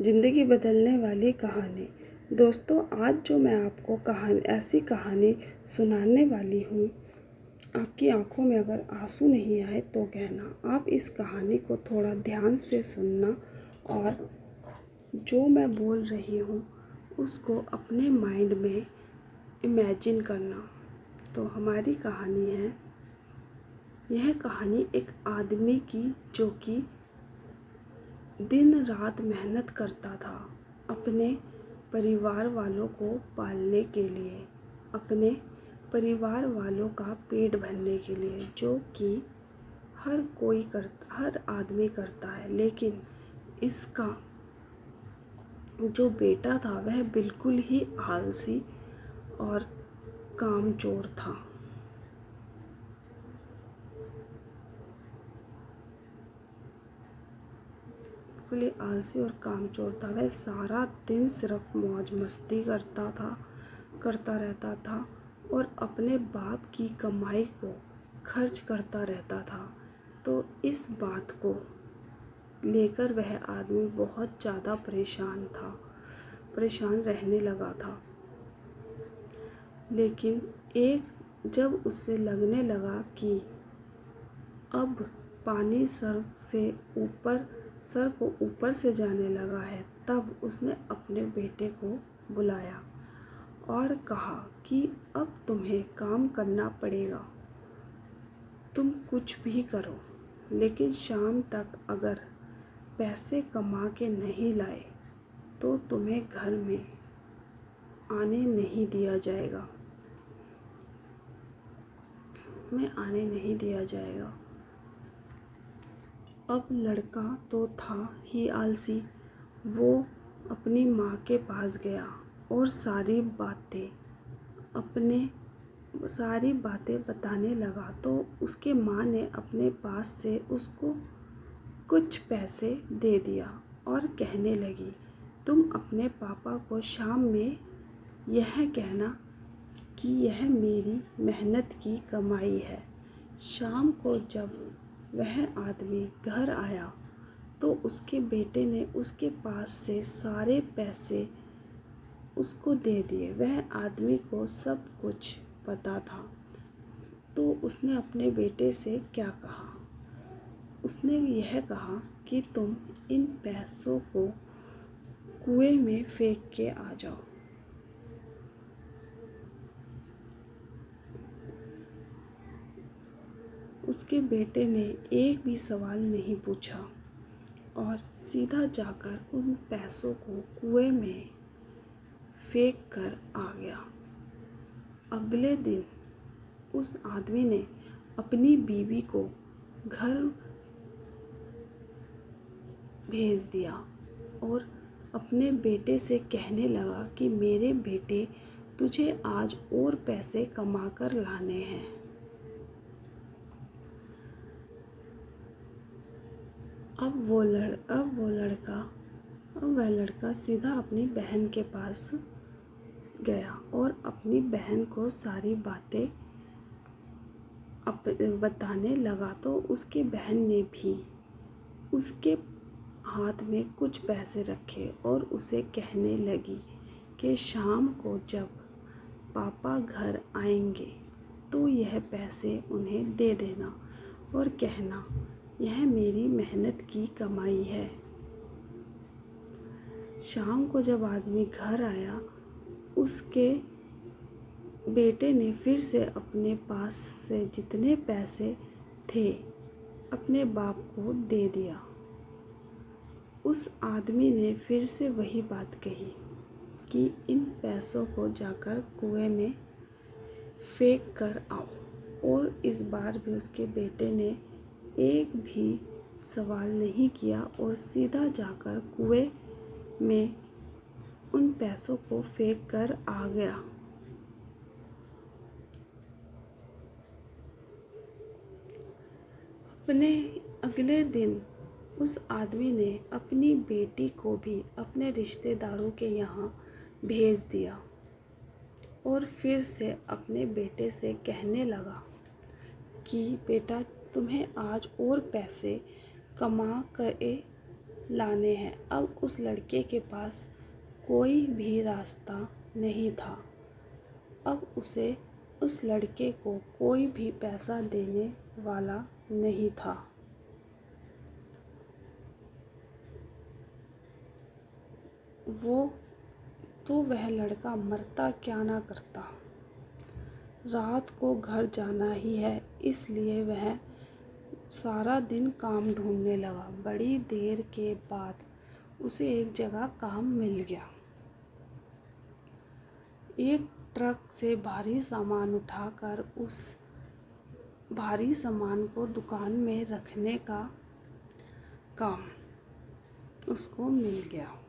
ज़िंदगी बदलने वाली कहानी। दोस्तों, आज जो मैं आपको ऐसी कहानी सुनाने वाली हूँ, आपकी आंखों में अगर आंसू नहीं आए तो कहना। आप इस कहानी को थोड़ा ध्यान से सुनना और जो मैं बोल रही हूँ उसको अपने माइंड में इमेजिन करना। तो हमारी कहानी है, यह कहानी एक आदमी की जो कि दिन रात मेहनत करता था अपने परिवार वालों को पालने के लिए, अपने परिवार वालों का पेट भरने के लिए, जो कि हर आदमी करता है। लेकिन इसका जो बेटा था वह बिल्कुल ही आलसी और कामचोर था। बिल्कुल ही आलसी और कामचोर था। वह सारा दिन सिर्फ मौज मस्ती करता रहता था और अपने बाप की कमाई को खर्च करता रहता था। तो इस बात को लेकर वह आदमी बहुत ज़्यादा परेशान रहने लगा था। लेकिन जब उसे लगने लगा कि अब पानी सर को ऊपर से जाने लगा है, तब उसने अपने बेटे को बुलाया और कहा कि अब तुम्हें काम करना पड़ेगा। तुम कुछ भी करो, लेकिन शाम तक अगर पैसे कमा के नहीं लाए तो तुम्हें घर में आने नहीं दिया जाएगा। अब लड़का तो था ही आलसी। वो अपनी माँ के पास गया और सारी बातें बताने लगा। तो उसके माँ ने अपने पास से उसको कुछ पैसे दे दिया और कहने लगी, तुम अपने पापा को शाम में यह कहना कि यह मेरी मेहनत की कमाई है। शाम को जब वह आदमी घर आया तो उसके बेटे ने उसके पास से सारे पैसे उसको दे दिए। वह आदमी को सब कुछ पता था। तो उसने अपने बेटे से क्या कहा? उसने यह कहा कि तुम इन पैसों को कुएं में फेंक के आ जाओ। उसके बेटे ने एक भी सवाल नहीं पूछा और सीधा जाकर उन पैसों को कुएं में फेंक कर आ गया। अगले दिन उस आदमी ने अपनी बीवी को घर भेज दिया और अपने बेटे से कहने लगा कि मेरे बेटे, तुझे आज और पैसे कमा कर लाने हैं। अब वह लड़का सीधा अपनी बहन के पास गया और अपनी बहन को सारी बातें बताने लगा। तो उसके बहन ने भी उसके हाथ में कुछ पैसे रखे और उसे कहने लगी कि शाम को जब पापा घर आएंगे तो यह पैसे उन्हें दे देना और कहना, यह मेरी मेहनत की कमाई है। शाम को जब आदमी घर आया, उसके बेटे ने फिर से अपने पास से जितने पैसे थे अपने बाप को दे दिया। उस आदमी ने फिर से वही बात कही कि इन पैसों को जाकर कुएं में फेंक कर आओ। और इस बार भी उसके बेटे ने एक भी सवाल नहीं किया और सीधा जाकर कुएं में उन पैसों को फेंक कर आ गया। अपने अगले दिन उस आदमी ने अपनी बेटी को भी अपने रिश्तेदारों के यहाँ भेज दिया और फिर से अपने बेटे से कहने लगा कि बेटा, तुम्हें आज और पैसे कमा कर लाने हैं। अब उस लड़के के पास कोई भी रास्ता नहीं था। अब उस लड़के को कोई भी पैसा देने वाला नहीं था। वह लड़का मरता क्या ना करता। रात को घर जाना ही है, इसलिए वह सारा दिन काम ढूंढने लगा। बड़ी देर के बाद उसे एक जगह काम मिल गया। एक ट्रक से भारी सामान उठाकर उस भारी सामान को दुकान में रखने का काम उसको मिल गया।